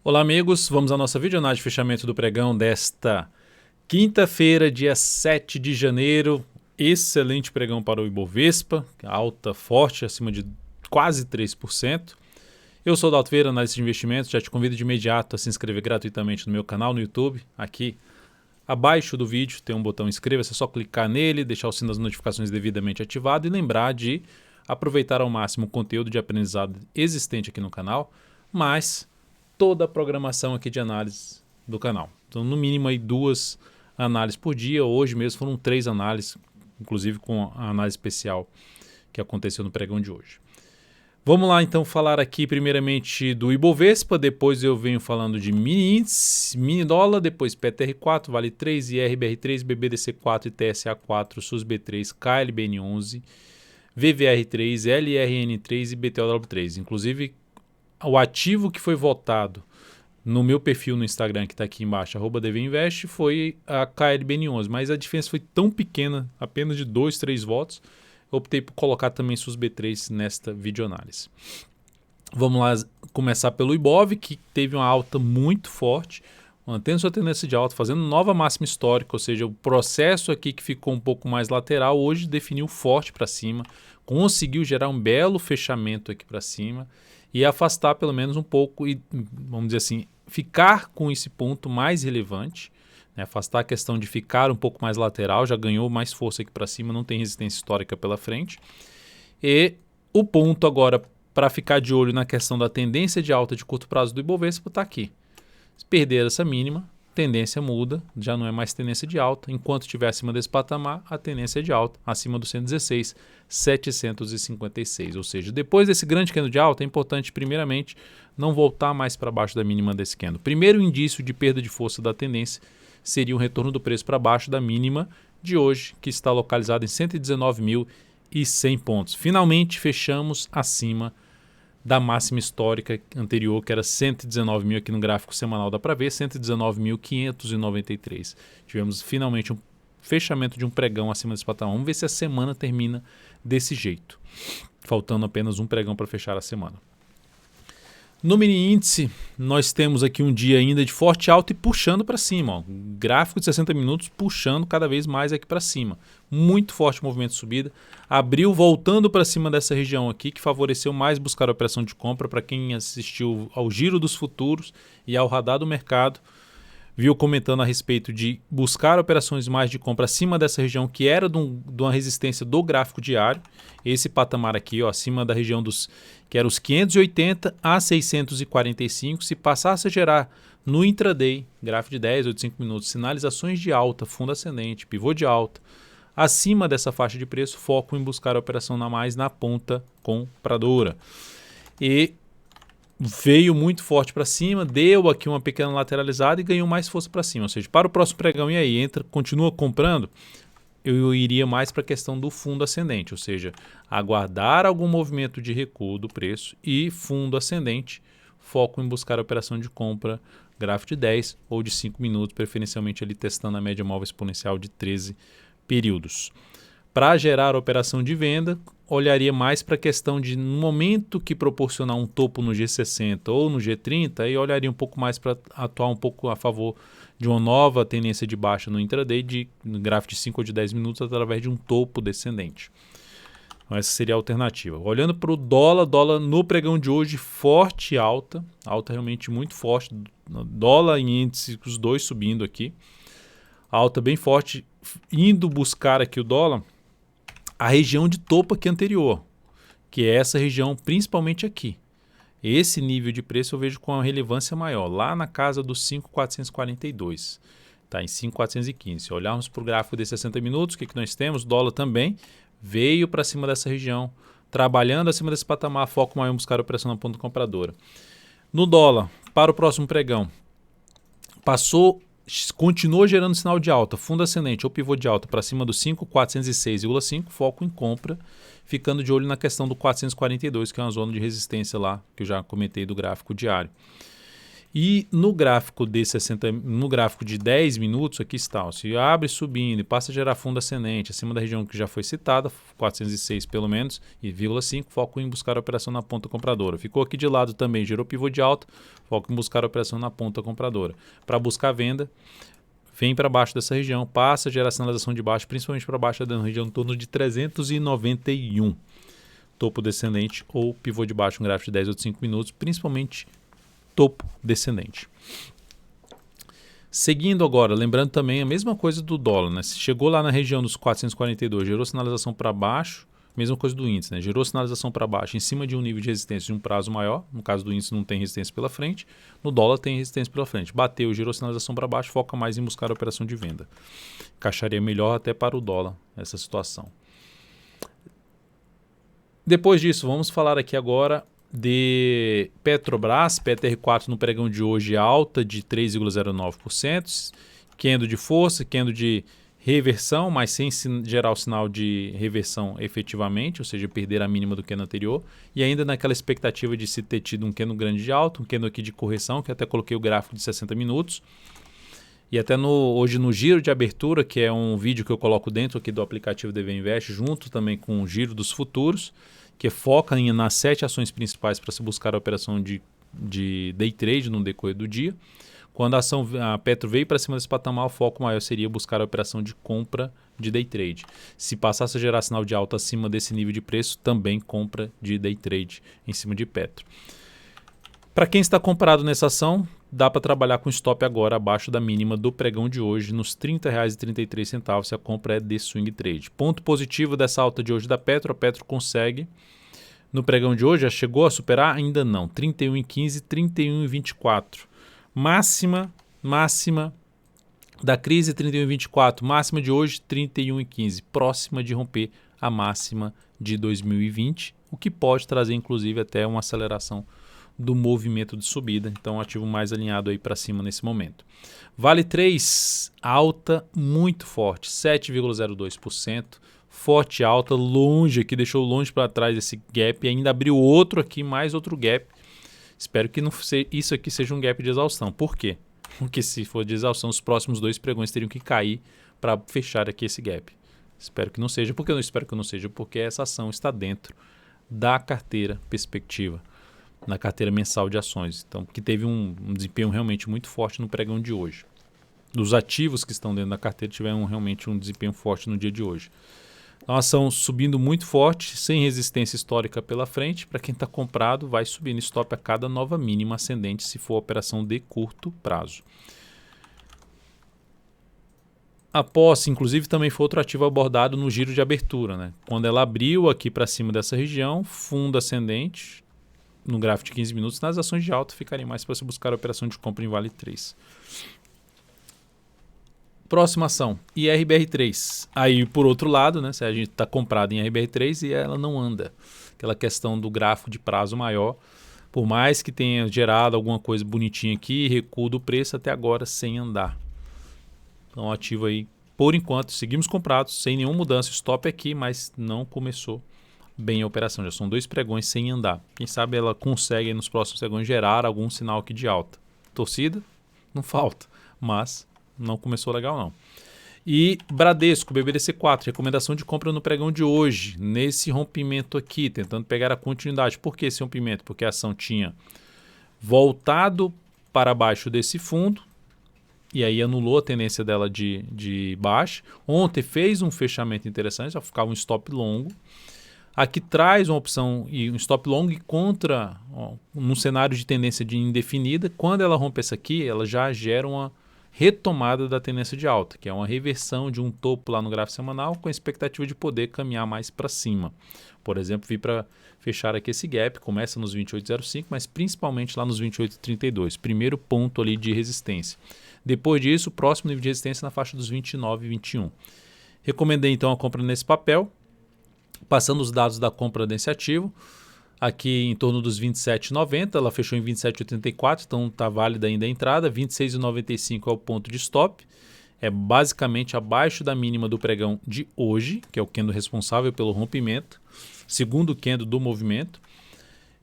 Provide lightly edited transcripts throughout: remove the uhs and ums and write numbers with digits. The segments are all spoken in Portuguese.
Olá amigos, vamos à nossa videoanálise de fechamento do pregão desta quinta-feira, dia 7 de janeiro. Excelente pregão para o Ibovespa, alta forte, acima de quase 3%. Eu sou o Dalto Vieira, analista de investimentos, já te convido de imediato a se inscrever gratuitamente no meu canal no YouTube. Aqui abaixo do vídeo tem um botão inscreva-se, é só clicar nele, deixar o sino das notificações devidamente ativado e lembrar de aproveitar ao máximo o conteúdo de aprendizado existente aqui no canal, mas toda a programação aqui de análise do canal. Então, no mínimo aí 2 análises por dia. Hoje mesmo foram 3 análises, inclusive com a análise especial que aconteceu no pregão de hoje. Vamos lá então falar aqui primeiramente do Ibovespa, depois eu venho falando de mini índice, mini dólar, depois PTR4, Vale 3, IRBR3, BBDC4, ITSA4, SUSB3, KLBN11, VVR3, LRN3 e BTOW3. Inclusive, o ativo que foi votado no meu perfil no Instagram, que está aqui embaixo, @dvinvest, foi a KLBN11, mas a diferença foi tão pequena, apenas de 2, 3 votos, eu optei por colocar também SUSB3 nesta videoanálise. Vamos lá começar pelo Ibov, que teve uma alta muito forte, mantendo sua tendência de alta, fazendo nova máxima histórica, ou seja, o processo aqui que ficou um pouco mais lateral, hoje definiu forte para cima, conseguiu gerar um belo fechamento aqui para cima, e afastar pelo menos um pouco e, vamos dizer assim, ficar com esse ponto mais relevante, né? Afastar a questão de ficar um pouco mais lateral, já ganhou mais força aqui para cima, não tem resistência histórica pela frente. E o ponto agora para ficar de olho na questão da tendência de alta de curto prazo do Ibovespa está aqui. Se perder essa mínima, tendência muda, já não é mais tendência de alta. Enquanto estiver acima desse patamar, a tendência é de alta, acima do 116,756. Ou seja, depois desse grande candle de alta, é importante, primeiramente, não voltar mais para baixo da mínima desse candle. Primeiro indício de perda de força da tendência seria um retorno do preço para baixo da mínima de hoje, que está localizado em 119.100 pontos. Finalmente, fechamos acima da máxima histórica anterior, que era 119 mil, aqui no gráfico semanal dá para ver, 119.593. Tivemos finalmente um fechamento de um pregão acima desse patamar. Vamos ver se a semana termina desse jeito, faltando apenas um pregão para fechar a semana. No mini índice, nós temos aqui um dia ainda de forte alta e puxando para cima. Ó. Gráfico de 60 minutos puxando cada vez mais aqui para cima. Muito forte movimento de subida. Abriu voltando para cima dessa região aqui, que favoreceu mais buscar a operação de compra para quem assistiu ao giro dos futuros e ao radar do mercado. Viu comentando a respeito de buscar operações mais de compra acima dessa região que era de uma resistência do gráfico diário. Esse patamar aqui, ó, acima da região dos que era os 580 a 645, se passasse a gerar no intraday, gráfico de 10 ou de 5 minutos, sinalizações de alta, fundo ascendente, pivô de alta, acima dessa faixa de preço, foco em buscar a operação mais na ponta compradora. E veio muito forte para cima, deu aqui uma pequena lateralizada e ganhou mais força para cima. Ou seja, para o próximo pregão, e aí, continua comprando, eu iria mais para a questão do fundo ascendente, ou seja, aguardar algum movimento de recuo do preço e fundo ascendente, foco em buscar a operação de compra, gráfico de 10 ou de 5 minutos, preferencialmente ali testando a média móvel exponencial de 13 períodos. Para gerar a operação de venda, olharia mais para a questão de, no momento que proporcionar um topo no G60 ou no G30, aí olharia um pouco mais para atuar um pouco a favor de uma nova tendência de baixa no intraday, no gráfico de 5 ou de 10 minutos, através de um topo descendente. Então, essa seria a alternativa. Olhando para o dólar no pregão de hoje, forte alta realmente muito forte, dólar e índice, os dois subindo aqui, alta bem forte, indo buscar aqui o dólar, a região de topo aqui anterior, que é essa região principalmente aqui. Esse nível de preço eu vejo com uma relevância maior, lá na casa dos 5.442, tá, em 5.415. Se olharmos para o gráfico de 60 minutos, o que nós temos? O dólar também veio para cima dessa região, trabalhando acima desse patamar, foco maior em buscar a operação na ponta compradora. No dólar, para o próximo pregão, continuou gerando sinal de alta, fundo ascendente ou pivô de alta para cima do 5.406,5, foco em compra, ficando de olho na questão do 442, que é uma zona de resistência lá, que eu já comentei do gráfico diário. E no gráfico no gráfico de 10 minutos, aqui está, ó, se abre subindo e passa a gerar fundo ascendente acima da região que já foi citada, 406 pelo menos, e 0,5, foco em buscar a operação na ponta compradora. Ficou aqui de lado também, gerou pivô de alta, foco em buscar a operação na ponta compradora. Para buscar venda, vem para baixo dessa região, passa a gerar sinalização de baixo, principalmente para baixo da região em torno de 391. Topo descendente ou pivô de baixo, um gráfico de 10 ou de 5 minutos, principalmente topo descendente. Seguindo agora, lembrando também a mesma coisa do dólar, né? Se chegou lá na região dos 442, gerou sinalização para baixo, mesma coisa do índice, né? Gerou sinalização para baixo em cima de um nível de resistência de um prazo maior, no caso do índice não tem resistência pela frente, no dólar tem resistência pela frente. Bateu, gerou sinalização para baixo, foca mais em buscar a operação de venda. Encaixaria melhor até para o dólar essa situação. Depois disso, vamos falar aqui agora de Petrobras, PTR4 no pregão de hoje alta de 3,09%, candle de força, candle de reversão, mas sem gerar o sinal de reversão efetivamente, ou seja, perder a mínima do candle anterior, e ainda naquela expectativa de se ter tido um candle grande de alta, um candle aqui de correção, que até coloquei o gráfico de 60 minutos, e até hoje no giro de abertura, que é um vídeo que eu coloco dentro aqui do aplicativo DV Invest, junto também com o giro dos futuros, que foca nas 7 ações principais para se buscar a operação de day trade no decorrer do dia. Quando a Petro veio para cima desse patamar, o foco maior seria buscar a operação de compra de day trade. Se passasse a gerar sinal de alta acima desse nível de preço, também compra de day trade em cima de Petro. Para quem está comprado nessa ação, dá para trabalhar com stop agora abaixo da mínima do pregão de hoje, nos R$ 30,33, se a compra é de swing trade. Ponto positivo dessa alta de hoje da Petro, a Petro consegue, no pregão de hoje, já chegou a superar? Ainda não, 31,15, 31,24. Máxima da crise 31,24, máxima de hoje 31,15, próxima de romper a máxima de 2020, o que pode trazer inclusive até uma aceleração do movimento de subida, então ativo mais alinhado aí para cima nesse momento. Vale 3, alta muito forte, 7,02%, forte alta, longe aqui, deixou longe para trás esse gap e ainda abriu outro aqui, mais outro gap. Espero que isso aqui seja um gap de exaustão. Por quê? Porque se for de exaustão, os próximos 2 pregões teriam que cair para fechar aqui esse gap. Espero que não seja. Por que eu não espero que não seja? Porque essa ação está dentro da carteira perspectiva, na carteira mensal de ações. Então, que teve um desempenho realmente muito forte no pregão de hoje. Dos ativos que estão dentro da carteira tiveram realmente um desempenho forte no dia de hoje. Então, a ação subindo muito forte, sem resistência histórica pela frente. Para quem está comprado, vai subindo stop a cada nova mínima ascendente, se for operação de curto prazo. A posse, inclusive, também foi outro ativo abordado no giro de abertura, né? Quando ela abriu aqui para cima dessa região, fundo ascendente, no gráfico de 15 minutos, nas ações de alta ficarem mais para você buscar a operação de compra em Vale 3. Próxima ação, IRBR3. Aí, por outro lado, né, se a gente está comprado em IRBR3 e ela não anda. Aquela questão do gráfico de prazo maior, por mais que tenha gerado alguma coisa bonitinha aqui, recuo do preço até agora sem andar. Então, ativo aí, por enquanto, seguimos comprados, sem nenhuma mudança. Stop aqui, mas não começou bem a operação. Já são 2 pregões sem andar. Quem sabe ela consegue nos próximos pregões gerar algum sinal aqui de alta. Torcida? Não falta, mas não começou legal não. E Bradesco, BBDC4, recomendação de compra no pregão de hoje, nesse rompimento aqui, tentando pegar a continuidade. Por que esse rompimento? Porque a ação tinha voltado para baixo desse fundo, e aí anulou a tendência dela de baixa. Ontem fez um fechamento interessante, já ficava um stop longo. Aqui traz uma opção e um stop long contra, num cenário de tendência de indefinida. Quando ela rompe essa aqui, ela já gera uma retomada da tendência de alta, que é uma reversão de um topo lá no gráfico semanal com a expectativa de poder caminhar mais para cima. Por exemplo, vir para fechar aqui esse gap, começa nos 28,05, mas principalmente lá nos 28,32, primeiro ponto ali de resistência. Depois disso, o próximo nível de resistência na faixa dos 29,21. Recomendei então a compra nesse papel, passando os dados da compra desse ativo. Aqui em torno dos 27,90, ela fechou em 27,84, então está válida ainda a entrada. 26,95 é o ponto de stop. É basicamente abaixo da mínima do pregão de hoje, que é o candle responsável pelo rompimento. Segundo candle do movimento.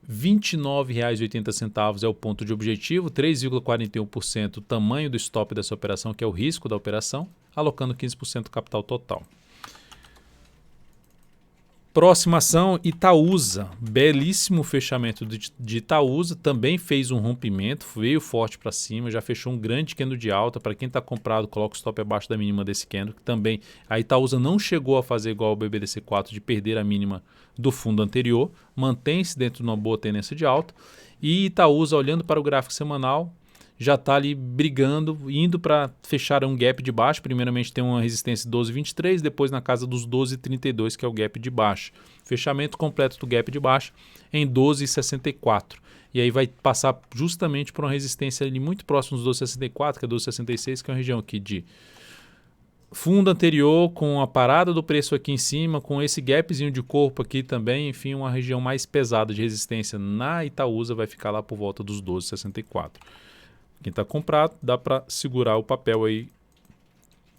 R$ 29,80 é o ponto de objetivo, 3,41% o tamanho do stop dessa operação, que é o risco da operação, alocando 15% do capital total. Próxima ação, Itaúsa. Belíssimo fechamento de Itaúsa. Também fez um rompimento, veio forte para cima, já fechou um grande candle de alta. Para quem está comprado, coloca o stop abaixo da mínima desse candle. Também a Itaúsa não chegou a fazer igual ao BBDC4 de perder a mínima do fundo anterior. Mantém-se dentro de uma boa tendência de alta. E Itaúsa, olhando para o gráfico semanal, já está ali brigando, indo para fechar um gap de baixo. Primeiramente tem uma resistência 12,23, depois na casa dos 12,32, que é o gap de baixo. Fechamento completo do gap de baixo em 12,64. E aí vai passar justamente por uma resistência ali muito próxima dos 12,64, que é 12,66, que é uma região aqui de fundo anterior, com a parada do preço aqui em cima, com esse gapzinho de corpo aqui também, enfim, uma região mais pesada de resistência na Itaúsa vai ficar lá por volta dos 12,64. Quem está comprado, dá para segurar o papel aí,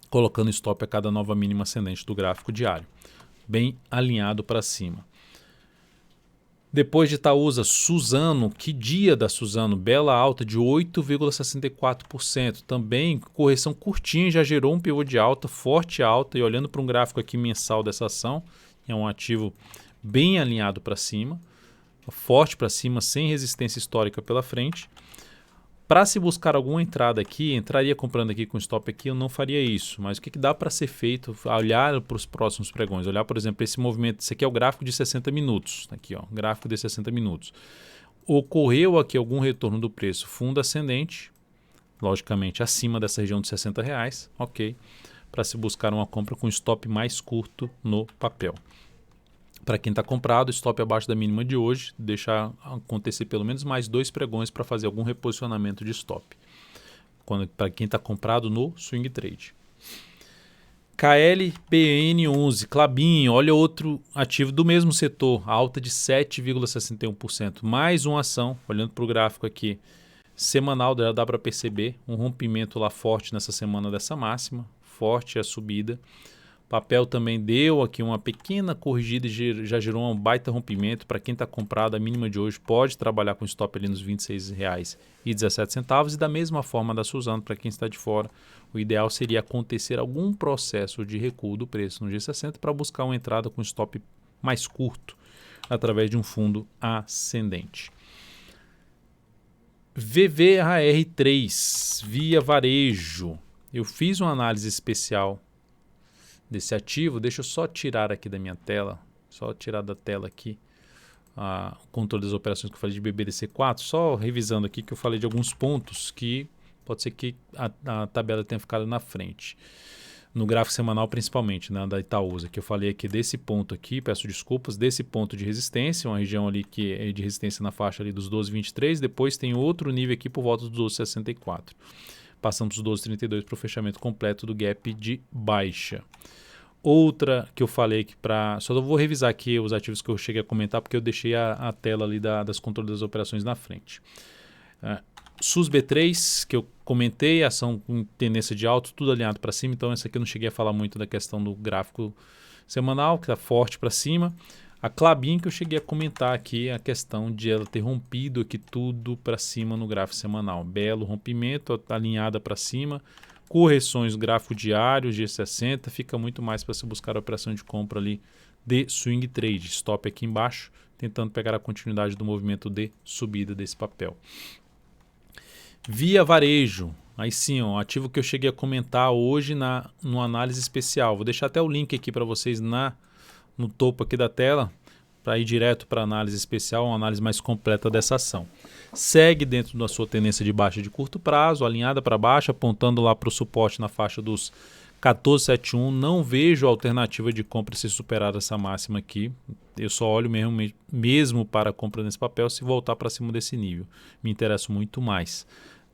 colocando stop a cada nova mínima ascendente do gráfico diário. Bem alinhado para cima. Depois de Itaúsa, Suzano. Que dia da Suzano? Bela alta de 8,64%. Também correção curtinha, já gerou um pivô de alta, forte alta. E olhando para um gráfico aqui mensal dessa ação, é um ativo bem alinhado para cima, forte para cima, sem resistência histórica pela frente. Para se buscar alguma entrada aqui, entraria comprando aqui com stop aqui, eu não faria isso. Mas o que dá para ser feito? Olhar para os próximos pregões. Olhar, por exemplo, esse movimento. Esse aqui é o gráfico de 60 minutos. Aqui, ó, gráfico de 60 minutos. Ocorreu aqui algum retorno do preço fundo ascendente, logicamente acima dessa região de R$60, ok. Para se buscar uma compra com stop mais curto no papel. Para quem está comprado, stop abaixo da mínima de hoje, deixar acontecer pelo menos mais 2 pregões para fazer algum reposicionamento de stop. Para quem está comprado no swing trade. KLPN11, Klabin, olha outro ativo do mesmo setor, alta de 7,61%. Mais uma ação, olhando para o gráfico aqui, semanal, dá para perceber um rompimento lá forte nessa semana dessa máxima, forte a subida. Papel também deu aqui uma pequena corrigida e já gerou um baita rompimento. Para quem está comprado, a mínima de hoje pode trabalhar com stop ali nos R$ 26,17. E da mesma forma da Suzano, para quem está de fora, o ideal seria acontecer algum processo de recuo do preço no G60 para buscar uma entrada com stop mais curto através de um fundo ascendente. VVAR3, Via Varejo. Eu fiz uma análise especial desse ativo. Deixa eu só tirar aqui da minha tela, só tirar da tela aqui o controle das operações que eu falei de BBDC4, só revisando aqui que eu falei de alguns pontos que pode ser que a tabela tenha ficado na frente. No gráfico semanal principalmente, né, da Itaúsa, que eu falei aqui desse ponto aqui, peço desculpas, desse ponto de resistência, uma região ali que é de resistência na faixa ali dos 12,23, depois tem outro nível aqui por volta dos 12,64. Passamos dos 12,32 para o fechamento completo do gap de baixa. Outra que eu falei que só eu vou revisar aqui os ativos que eu cheguei a comentar, porque eu deixei a tela ali das controles das operações na frente. SUSB3, que eu comentei, ação com tendência de alto, tudo alinhado para cima, então essa aqui eu não cheguei a falar muito da questão do gráfico semanal, que está forte para cima. A Klabin, que eu cheguei a comentar aqui, a questão de ela ter rompido aqui tudo para cima no gráfico semanal. Belo rompimento, alinhada para cima. Correções gráfico diário, G60, fica muito mais para se buscar a operação de compra ali de swing trade. Stop aqui embaixo, tentando pegar a continuidade do movimento de subida desse papel. Via Varejo, aí sim, ó, ativo que eu cheguei a comentar hoje numa análise especial. Vou deixar até o link aqui para vocês no topo aqui da tela, para ir direto para a análise especial, uma análise mais completa dessa ação. Segue dentro da sua tendência de baixa de curto prazo, alinhada para baixo, apontando lá para o suporte na faixa dos 14,71. Não vejo alternativa de compra se superar essa máxima aqui. Eu só olho mesmo para a compra nesse papel se voltar para cima desse nível. Me interessa muito mais.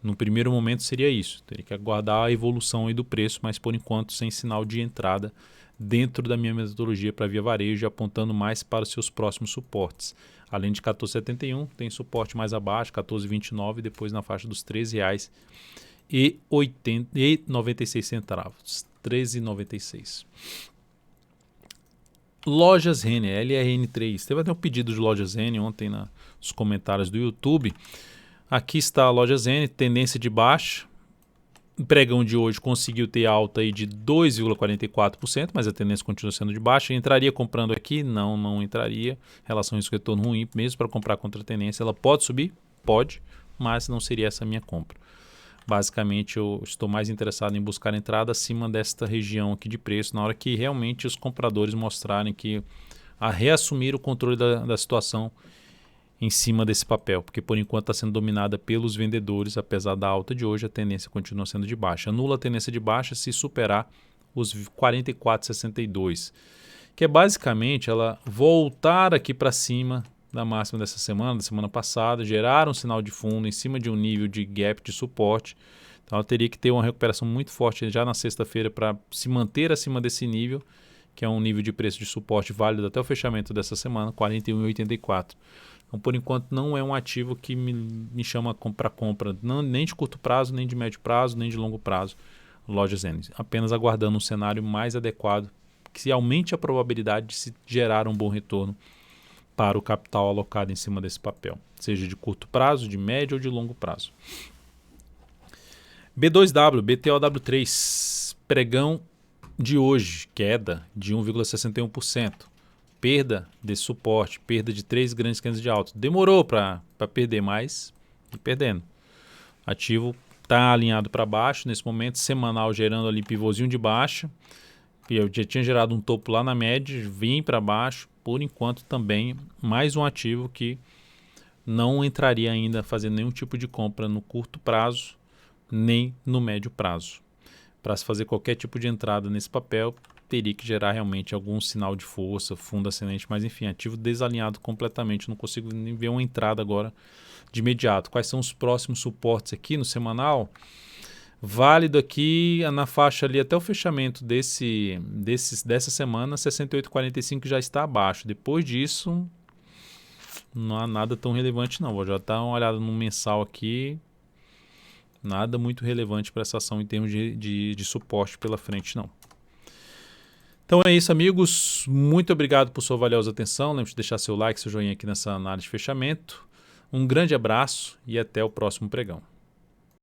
No primeiro momento seria isso. Teria que aguardar a evolução aí do preço, mas por enquanto sem sinal de entrada dentro da minha metodologia para Via Varejo, apontando mais para os seus próximos suportes. Além de 14,71, tem suporte mais abaixo, 14,29, depois na faixa dos R$ 13,96. 13,96. Lojas Renner, LRN3. Teve até um pedido de Lojas Renner ontem nos comentários do YouTube. Aqui está a Lojas Renner, tendência de baixa. O pregão de hoje conseguiu ter alta aí de 2,44%, mas a tendência continua sendo de baixa. Entraria comprando aqui? Não entraria. Relação risco-retorno ruim, mesmo para comprar contra a tendência. Ela pode subir? Pode, mas não seria essa a minha compra. Basicamente, eu estou mais interessado em buscar entrada acima desta região aqui de preço, na hora que realmente os compradores mostrarem que a reassumir o controle da situação em cima desse papel, porque por enquanto está sendo dominada pelos vendedores, apesar da alta de hoje, a tendência continua sendo de baixa. Anula a tendência de baixa se superar os 44,62, que é basicamente ela voltar aqui para cima da máxima dessa semana, da semana passada, gerar um sinal de fundo em cima de um nível de gap de suporte. Então ela teria que ter uma recuperação muito forte já na sexta-feira para se manter acima desse nível, que é um nível de preço de suporte válido até o fechamento dessa semana, 41,84. Então, por enquanto, não é um ativo que me chama para compra, nem de curto prazo, nem de médio prazo, nem de longo prazo, Lojas Renner. Apenas aguardando um cenário mais adequado, que se aumente a probabilidade de se gerar um bom retorno para o capital alocado em cima desse papel, seja de curto prazo, de médio ou de longo prazo. B2W, BTOW3, pregão de hoje, queda de 1,61%. Perda desse suporte, perda de 3 grandes candles de alta. Demorou para perder mais e perdendo. Ativo está alinhado para baixo nesse momento, semanal gerando ali pivôzinho de baixa. Eu já tinha gerado um topo lá na média, vim para baixo. Por enquanto também mais um ativo que não entraria ainda fazendo nenhum tipo de compra no curto prazo, nem no médio prazo. Para se fazer qualquer tipo de entrada nesse papel, teria que gerar realmente algum sinal de força, fundo ascendente, mas enfim, ativo desalinhado completamente, não consigo nem ver uma entrada agora de imediato. Quais são os próximos suportes aqui no semanal? Válido aqui na faixa ali até o fechamento dessa semana, 68,45 já está abaixo. Depois disso, não há nada tão relevante não. Vou já dar uma olhada no mensal aqui. Nada muito relevante para essa ação em termos de suporte pela frente, não. Então é isso, amigos. Muito obrigado por sua valiosa atenção. Lembre-se de deixar seu like, seu joinha aqui nessa análise de fechamento. Um grande abraço e até o próximo pregão.